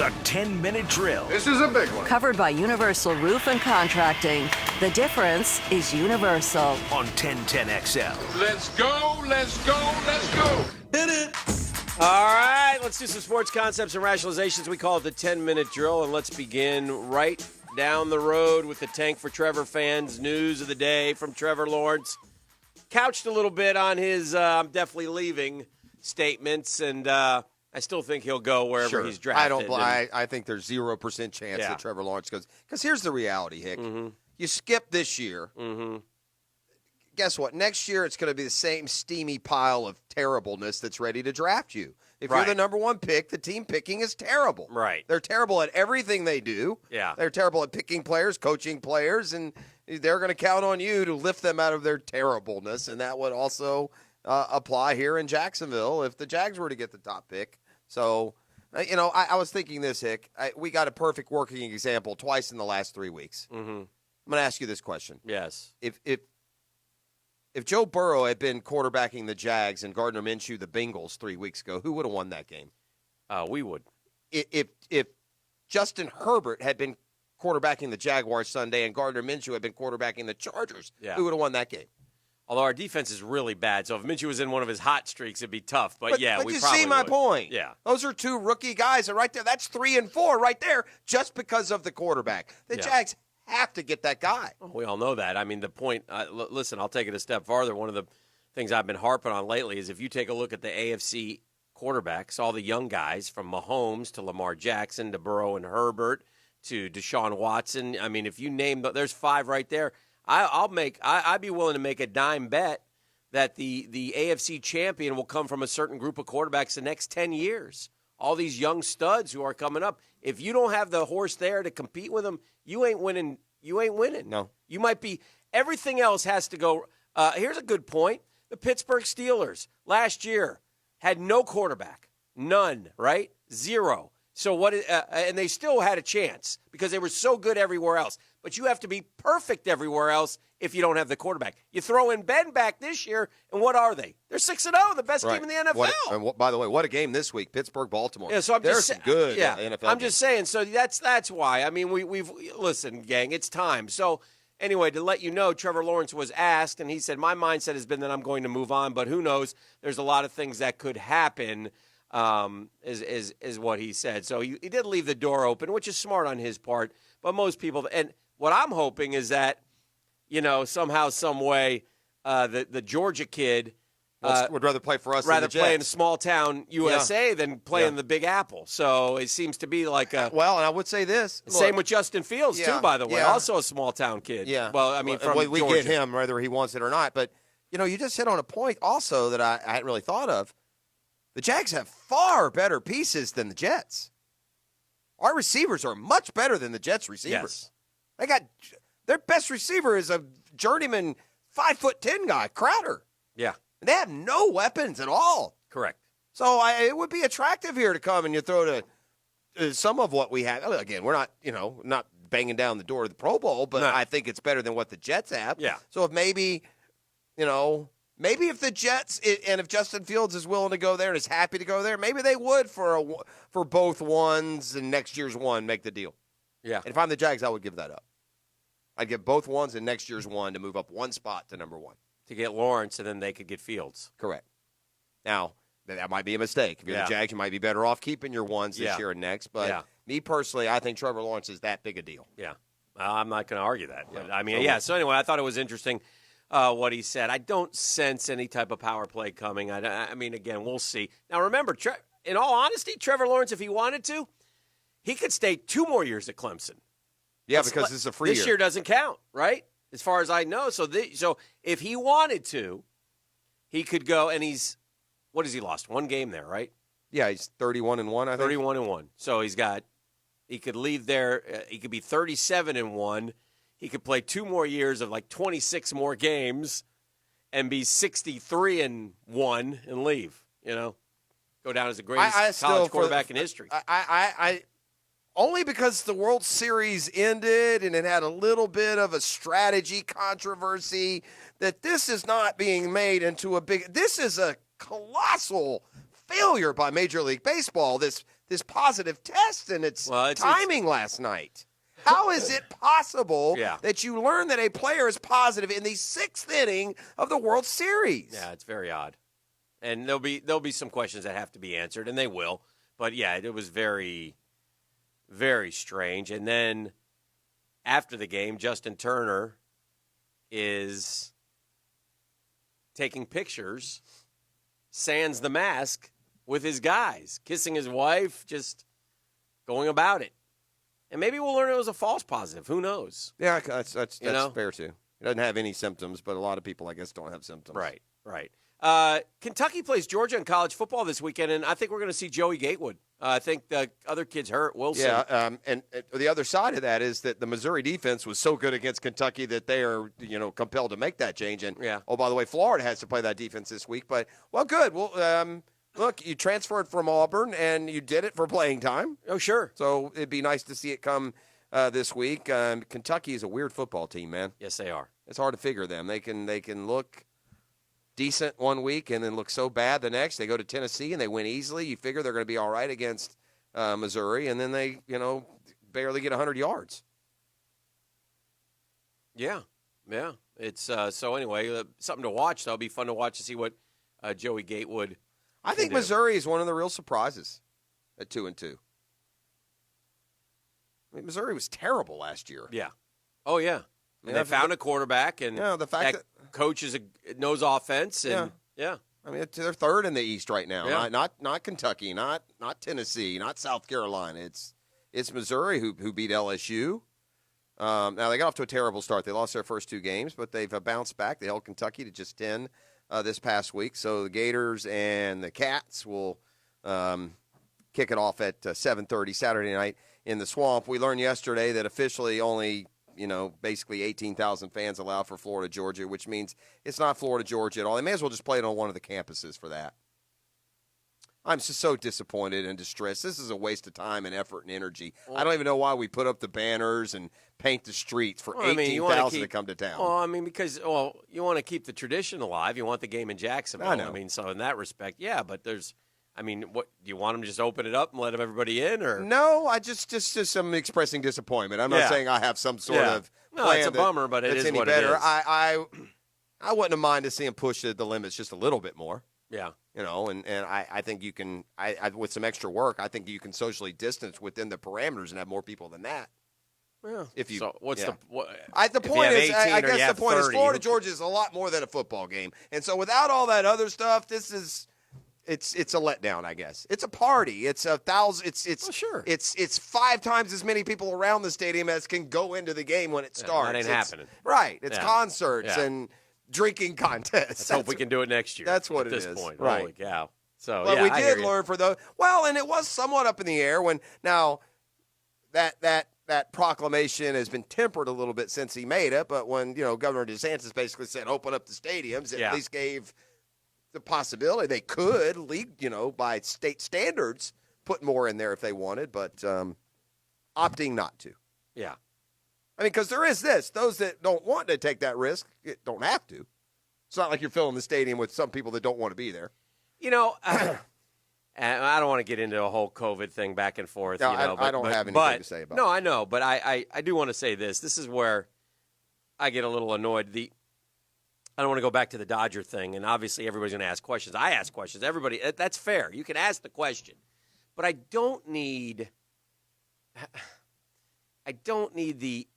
The 10-minute drill. This is a big one. Covered by Universal Roof and Contracting. The difference is universal. On 1010XL. Let's go, let's go, let's go. Hit it. All right, let's do some sports concepts and rationalizations. We call it the 10-minute drill, and let's begin right down the road with the Tank for Trevor fans. News of the day from Trevor Lawrence. Couched a little bit on his I'm definitely leaving statements, and I still think he'll go wherever he's drafted. I think there's 0% chance that Trevor Lawrence goes. Because here's the reality, Hick. Mm-hmm. You skip this year. Mm-hmm. Guess what? Next year, it's going to be the same steamy pile of terribleness that's ready to draft you. If you're the number one pick, the team picking is terrible. Right. They're terrible at everything they do. Yeah. They're terrible at picking players, coaching players, and they're going to count on you to lift them out of their terribleness, and that would also apply here in Jacksonville if the Jags were to get the top pick. So, I was thinking this, Hick. We got a perfect working example twice in the last 3 weeks. Mm-hmm. I'm going to ask you this question. Yes. If Joe Burrow had been quarterbacking the Jags and Gardner Minshew the Bengals 3 weeks ago, who would have won that game? We would. If Justin Herbert had been quarterbacking the Jaguars Sunday and Gardner Minshew had been quarterbacking the Chargers, who would have won that game? Although our defense is really bad, so if Minshew was in one of his hot streaks, it'd be tough. But we probably see my would. point. Yeah. Those are two rookie guys, and right there, that's 3 and 4 right there just because of the quarterback. The Jags have to get that guy. Well, we all know that. I mean, the point listen, I'll take it a step farther. One of the things I've been harping on lately is if you take a look at the AFC quarterbacks, all the young guys from Mahomes to Lamar Jackson to Burrow and Herbert to Deshaun Watson. I mean, if you name there's 5 right there. I'd be willing to make a dime bet that the AFC champion will come from a certain group of quarterbacks the next 10 years. All these young studs who are coming up. If you don't have the horse there to compete with them, you ain't winning. You ain't winning. No. You might be. Everything else has to go. Here's a good point. The Pittsburgh Steelers last year had no quarterback. None, right? 0. So what? And they still had a chance because they were so good everywhere else. But you have to be perfect everywhere else if you don't have the quarterback. You throw in Ben back this year, and what are they? They're 6-0, the best team in the NFL. By the way, what a game this week, Pittsburgh-Baltimore. Yeah, so There's some good NFL I'm just saying, so that's why. I mean, we've listen, gang, it's time. So anyway, to let you know, Trevor Lawrence was asked, and he said, my mindset has been that I'm going to move on, but who knows? There's a lot of things that could happen, is what he said. So he did leave the door open, which is smart on his part, but most people – and what I'm hoping is that, somehow, some way, the Georgia kid would rather play for us rather than the Jets. play in a small town USA than play in the Big Apple. So it seems to be like a well, and I would say this. Same with Justin Fields too, by the way, also a small town kid. Yeah. Well, I mean, from we Georgia. get him whether he wants it or not. But you just hit on a point also that I hadn't really thought of. The Jags have far better pieces than the Jets. Our receivers are much better than the Jets receivers. Yes. Their best receiver is a journeyman 5'10" guy, Crowder. Yeah. And they have no weapons at all. Correct. So it would be attractive here to come and you throw to some of what we have. Again, we're not, not banging down the door of the Pro Bowl, but I think it's better than what the Jets have. Yeah. So if maybe if the Jets and if Justin Fields is willing to go there and is happy to go there, maybe they would for both ones and next year's one make the deal. Yeah. And if I'm the Jags, I would give that up. I'd give both ones and next year's one to move up one spot to number 1. To get Lawrence, and then they could get Fields. Correct. Now, that might be a mistake. If you're the Jags, you might be better off keeping your ones this year and next. But me personally, I think Trevor Lawrence is that big a deal. Yeah. I'm not going to argue that. But, I mean, so anyway, I thought it was interesting what he said. I don't sense any type of power play coming. I mean, again, we'll see. Now, remember, in all honesty, Trevor Lawrence, if he wanted to, he could stay 2 more years at Clemson. Yeah, because this is a free year. This year doesn't count, right? As far as I know. So if he wanted to, he could go, and what has he lost? 1 game there, right? Yeah, he's 31-1, I think. 31-1. So he could leave there. He could be 37-1. He could play 2 more years of like 26 more games and be 63-1 and leave, Go down as the greatest college quarterback in history. I only because the World Series ended and it had a little bit of a strategy controversy that this is not being made into this is a colossal failure by Major League Baseball, this this positive test, and it's Well, timing last night. How is it possible Yeah. that you learn that a player is positive in the 6th inning of the World Series? Yeah, it's very odd. And there'll be some questions that have to be answered, and they will. But yeah, it was very, very strange. And then after the game, Justin Turner is taking pictures, sans the mask, with his guys, kissing his wife, just going about it. And maybe we'll learn it was a false positive. Who knows? Yeah, that's You know? fair too. He doesn't have any symptoms, but a lot of people, I guess, don't have symptoms. Right. Kentucky plays Georgia in college football this weekend, and I think we're going to see Joey Gatewood. I think the other kid's hurt. Wilson. Yeah, and the other side of that is that the Missouri defense was so good against Kentucky that they are, compelled to make that change. And oh, by the way, Florida has to play that defense this week. But well, good. Well, look, you transferred from Auburn, and you did it for playing time. Oh, sure. So it'd be nice to see it come this week. Kentucky is a weird football team, man. Yes, they are. It's hard to figure them. They can look decent one week and then look so bad the next. They go to Tennessee and they win easily. You figure they're going to be all right against Missouri, and then they, barely get 100 yards. Yeah. It's so anyway, something to watch. That'll be fun to watch to see what Joey Gatewood. I think Missouri is one of the real surprises at 2-2. I mean, Missouri was terrible last year. Yeah. Oh yeah. And they found a quarterback, and the fact that coach knows offense, and yeah. I mean, they're third in the East right now. Yeah. Not Kentucky, not Tennessee, not South Carolina. It's Missouri who beat LSU. Now they got off to a terrible start. They lost their first 2 games, but they've bounced back. They held Kentucky to just 10 this past week. So the Gators and the Cats will kick it off at 7:30 Saturday night in the Swamp. We learned yesterday that officially only basically 18,000 fans allowed for Florida, Georgia, which means it's not Florida, Georgia at all. They may as well just play it on one of the campuses for that. I'm just so disappointed and distressed. This is a waste of time and effort and energy. I don't even know why we put up the banners and paint the streets for 18,000 to come to town. Well, I mean, because you want to keep the tradition alive. You want the game in Jacksonville. I know. I mean, so in that respect, yeah. But what do you want them to just open it up and let everybody in, or no? I just some expressing disappointment. I'm not saying I have some sort of plan it's a bummer, but it is any what better. it is. I wouldn't have minded to see him push the limits just a little bit more. Yeah. And I think you can, with some extra work, I think you can socially distance within the parameters and have more people than that. Yeah. If you, so what's yeah. the the point is, I guess the point 30, is Florida Georgia is a lot more than a football game, and so without all that other stuff, it's a letdown. I guess it's a party. It's 1,000. Sure. It's 5 times as many people around the stadium as can go into the game when it starts. That ain't happening. Right. It's concerts and drinking contests. Let's hope we can do it next year. That's what at it this is. point. Right. Holy cow. So, well, we I did hear learn for those. Well, and it was somewhat up in the air when now that proclamation has been tempered a little bit since he made it. But when Governor DeSantis basically said open up the stadiums, it at least gave the possibility they could by state standards put more in there if they wanted, but opting not to. Yeah. I mean, because there is this. Those that don't want to take that risk don't have to. It's not like you're filling the stadium with some people that don't want to be there. I don't want to get into a whole COVID thing back and forth. No, I don't have anything to say about it. No, I know, but I do want to say this. This is where I get a little annoyed. I don't want to go back to the Dodger thing, and obviously everybody's going to ask questions. I ask questions. Everybody, that's fair. You can ask the question. But I don't need the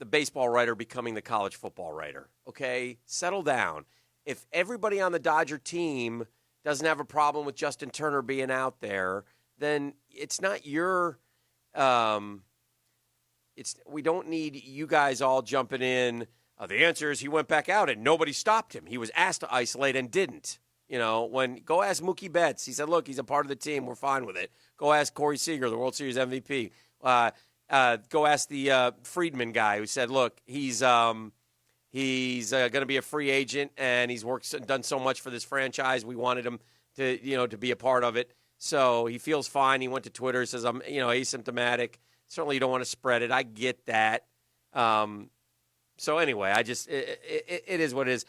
baseball writer becoming the college football writer, okay? Settle down. If everybody on the Dodger team doesn't have a problem with Justin Turner being out there, then it's not your we don't need you guys all jumping in. The answer is he went back out and nobody stopped him. He was asked to isolate and didn't. Go ask Mookie Betts. He said, look, he's a part of the team. We're fine with it. Go ask Corey Seager, the World Series MVP. Go ask the Friedman guy who said, look, he's going to be a free agent and he's done so much for this franchise. We wanted him to be a part of it. So he feels fine. He went to Twitter, says, I'm asymptomatic. Certainly you don't want to spread it. I get that. So anyway, it is what it is.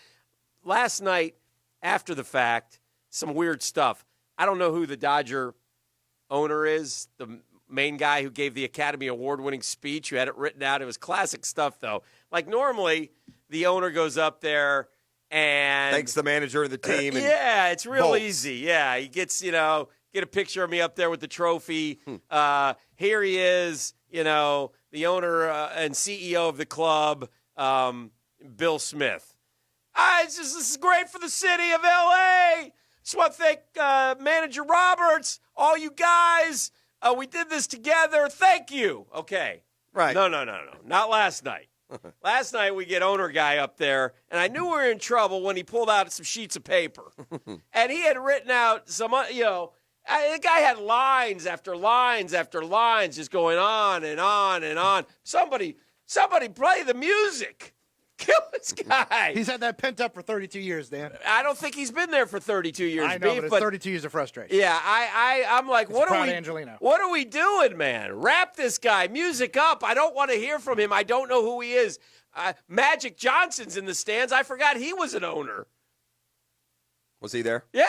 Last night, after the fact, some weird stuff. I don't know who the Dodger owner is, the main guy who gave the Academy Award-winning speech, who had it written out. It was classic stuff, though. Like, normally, the owner goes up there and thanks the manager of the team. And yeah, it's real bolts. easy. Yeah, he gets, get a picture of me up there with the trophy. Here he is, the owner and CEO of the club, Bill Smith. This is great for the city of L.A. Just want to thank Manager Roberts, all you guys. We did this together. Thank you. Okay. Right. No. Not last night. Last night we get owner guy up there, and I knew we were in trouble when he pulled out some sheets of paper. And he had written out some, the guy had lines after lines after lines just going on and on and on. Somebody play the music. Kill this guy. He's had that pent up for 32 years, Dan. I don't think he's been there for 32 years. I know, Beef, but it's 32 years of frustration. Yeah, I'm like, what are we? Angelino. What are we doing, man? Wrap this guy, music up. I don't want to hear from him. I don't know who he is. Magic Johnson's in the stands. I forgot he was an owner. Was he there? Yeah,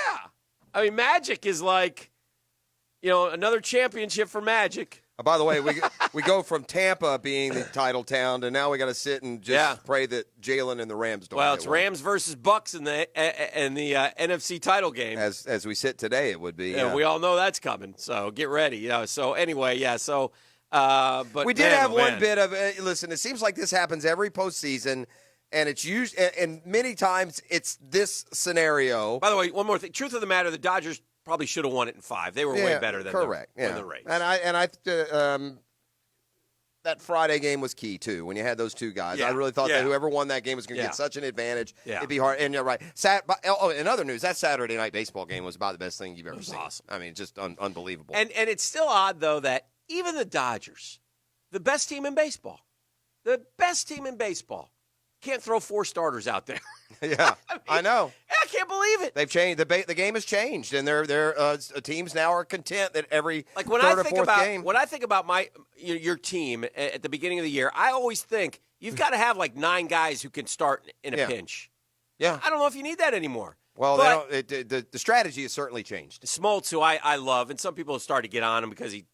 I mean, Magic is like, another championship for Magic. By the way, we go from Tampa being the title town, and now we got to sit and just pray that Jalen and the Rams don't. Well, get it's one. Rams versus Bucks in the NFC title game. As we sit today, it would be. Yeah, we all know that's coming. So get ready. So anyway, yeah. So, but we did have one bit of. Listen, it seems like this happens every postseason, and it's used, and many times it's this scenario. By the way, one more thing. Truth of the matter, the Dodgers probably should have won it in 5. They were way better than the Rays. And I that Friday game was key too. When you had those two guys, I really thought that whoever won that game was going to get such an advantage. Yeah. It'd be hard. And you're right. In other news, that Saturday night baseball game was about the best thing you've ever seen. Awesome. I mean, just unbelievable. And it's still odd though that even the Dodgers, the best team in baseball, can't throw 4 starters out there. Yeah, I know. I can't believe it. They've changed. The game has changed, and their teams now are content that every when third I or think fourth about game. when I think about your team at the beginning of the year, I always think you've got to have like 9 guys who can start in a pinch. Yeah, I don't know if you need that anymore. Well, the strategy has certainly changed. Smoltz, who I love, and some people have started to get on him because he,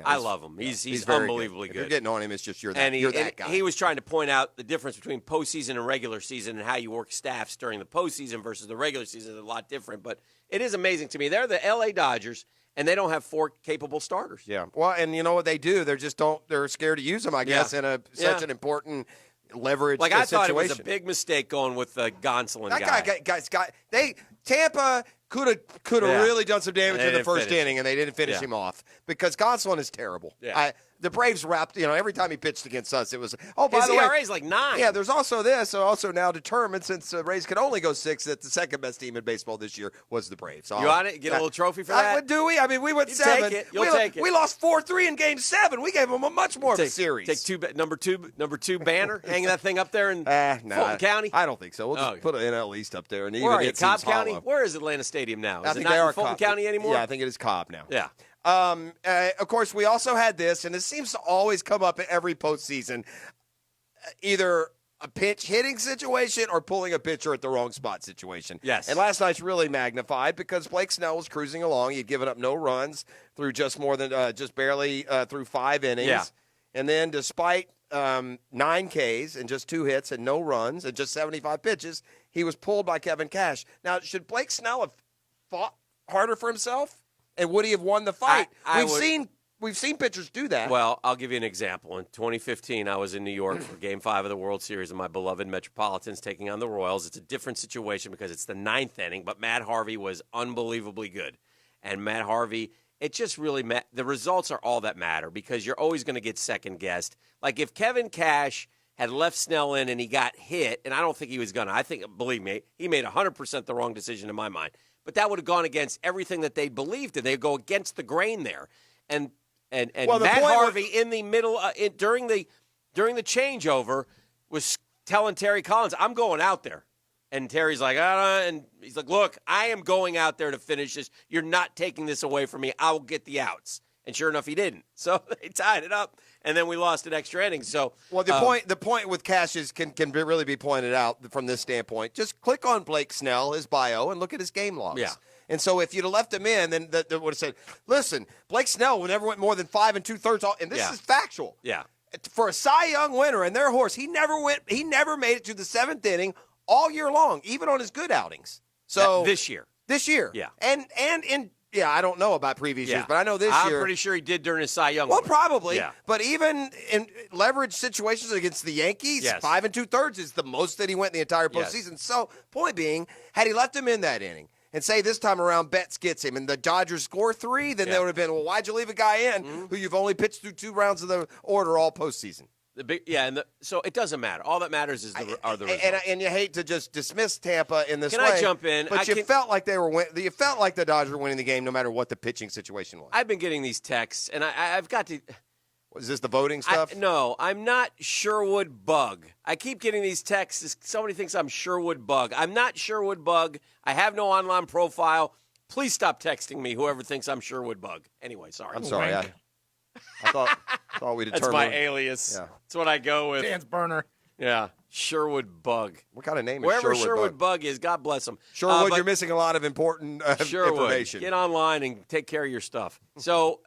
I love him. He's unbelievably good. If you're getting on him, it's just you're that guy. He was trying to point out the difference between postseason and regular season and how you work staffs during the postseason versus the regular season is a lot different. But it is amazing to me. They're the L.A. Dodgers, and they don't have 4 capable starters. Yeah. Well, and you know what they do? They're scared to use them, I guess, in such an important leverage I situation. thought it was a big mistake going with the Gonsolin guy. Tampa could have really done some damage in the first inning, and they didn't finish him off because Gonsolin is terrible. Yeah. The Braves wrapped, every time he pitched against us, it was, by His the way. ERA is like 9. Yeah, there's also this, also now determined, since the Rays could only go 6, that the second best team in baseball this year was the Braves. So you on it? Get a little trophy for that? Do we? I mean, we went You 7. take it. You'll take it. We lost 4-3 in Game 7. We gave them a much more of a series. Take number two banner, hanging that thing up there in Fulton County? I don't think so. We'll just put an NL East up there. And Where are you, it Cobb seems County? hollow. Where is Atlanta Stadium now? Is I it think not they are in Fulton Cobb. County anymore? Yeah, I think it is Cobb now. Yeah. Of course, we also had this, and it seems to always come up in every postseason, either a pinch hitting situation or pulling a pitcher at the wrong spot situation. Yes. And last night's really magnified because Blake Snell was cruising along. He'd given up no runs through just barely through 5 innings. Yeah. And then despite 9 Ks and just 2 hits and no runs and just 75 pitches, he was pulled by Kevin Cash. Now, should Blake Snell have fought harder for himself? And would he have won the fight? We've seen pitchers do that. Well, I'll give you an example. In 2015, I was in New York for Game 5 of the World Series, and my beloved Metropolitans taking on the Royals. It's a different situation because it's the 9th inning, but Matt Harvey was unbelievably good. And Matt Harvey, it just really the results are all that matter because you're always going to get second-guessed. Like if Kevin Cash had left Snell in and he got hit, and I don't think he was going to. I think, believe me, he made 100% the wrong decision in my mind. But that would have gone against everything that they believed in. They'd go against the grain there. And Matt Harvey in the middle during the changeover was telling Terry Collins, "I'm going out there," and Terry's like, and he's like, "Look, I am going out there to finish this. You're not taking this away from me. I will get the outs." And sure enough, he didn't. So they tied it up, and then we lost an extra inning. So, the point with Cash is can really be pointed out from this standpoint. Just click on Blake Snell, his bio, and look at his game logs. Yeah. And so if you'd have left him in, then they would have said, listen, Blake Snell never went more than 5 2/3. And this is factual. Yeah. For a Cy Young winner and their horse, he never made it to the 7th inning all year long, even on his good outings. So this year. Yeah. And I don't know about previous years, but I know this year. I'm pretty sure he did during his Cy Young. Well, one. probably. Yeah. But even in leverage situations against the Yankees, 5 2/3 is the most that he went in the entire postseason. Yes. So, point being, had he left him in that inning, and say this time around Betts gets him and the Dodgers score 3, then there would have been, well, why'd you leave a guy in who you've only pitched through 2 rounds of the order all postseason? So it doesn't matter. All that matters is are the results. And you hate to just dismiss Tampa in this Can way. I jump in? But you felt like you felt like the Dodgers were winning the game no matter what the pitching situation was. I've been getting these texts, and I've got to. Is this the voting stuff? No, I'm not Sherwood Bug. I keep getting these texts. Somebody thinks I'm Sherwood Bug. I'm not Sherwood Bug. I have no online profile. Please stop texting me, whoever thinks I'm Sherwood Bug. Anyway, sorry. I'm sorry. I thought we determined. That's my alias. Yeah. That's what I go with. Dan's burner. Yeah, Sherwood Bug. What kind of name Wherever is Sherwood Bug is, God bless him. Sherwood, you're missing a lot of important information. Get online and take care of your stuff. So,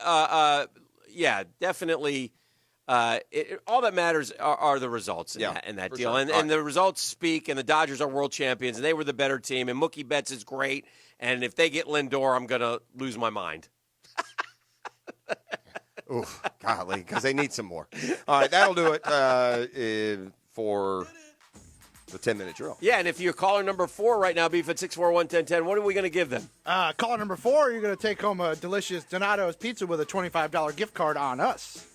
yeah, definitely. All that matters are the results in that deal. Sure. And the results speak, and the Dodgers are world champions, and they were the better team, and Mookie Betts is great. And if they get Lindor, I'm going to lose my mind. Oof, golly, because they need some more. All right, that'll do it for the 10-minute drill. Yeah, and if you're caller number 4 right now, Beef at 641-1010, what are we going to give them? Caller number 4, you're going to take home a delicious Donato's pizza with a $25 gift card on us.